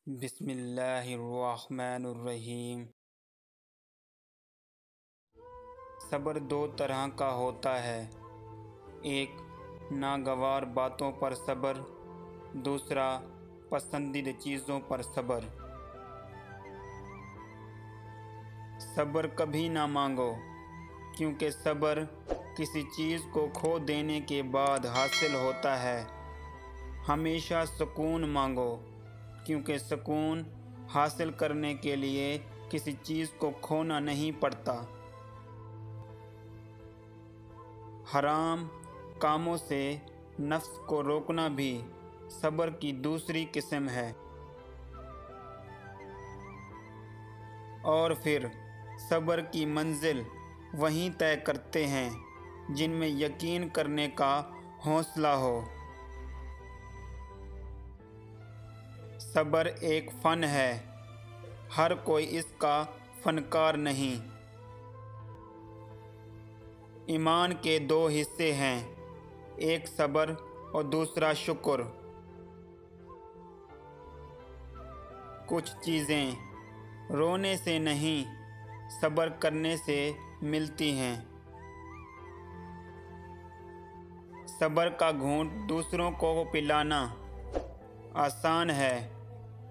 بسم اللہ الرحمن الرحیم۔ صبر دو طرح کا ہوتا ہے، ایک ناگوار باتوں پر صبر، دوسرا پسندیدہ چیزوں پر صبر۔ صبر کبھی نہ مانگو، کیونکہ صبر کسی چیز کو کھو دینے کے بعد حاصل ہوتا ہے۔ ہمیشہ سکون مانگو، کیونکہ سکون حاصل کرنے کے لیے کسی چیز کو کھونا نہیں پڑتا۔ حرام کاموں سے نفس کو روکنا بھی صبر کی دوسری قسم ہے، اور پھر صبر کی منزل وہیں طے کرتے ہیں جن میں یقین کرنے کا حوصلہ ہو۔ صبر ایک فن ہے، ہر کوئی اس کا فنکار نہیں۔ ایمان کے دو حصے ہیں، ایک صبر اور دوسرا شکر۔ کچھ چیزیں رونے سے نہیں، صبر کرنے سے ملتی ہیں۔ صبر کا گھونٹ دوسروں کو پلانا آسان ہے،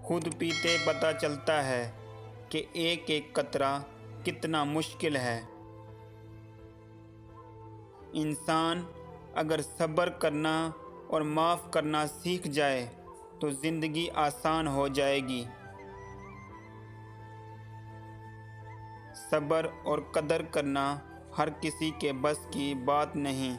خود پیتے پتہ چلتا ہے کہ ایک ایک قطرہ کتنا مشکل ہے۔ انسان اگر صبر کرنا اور معاف کرنا سیکھ جائے تو زندگی آسان ہو جائے گی۔ صبر اور قدر کرنا ہر کسی کے بس کی بات نہیں۔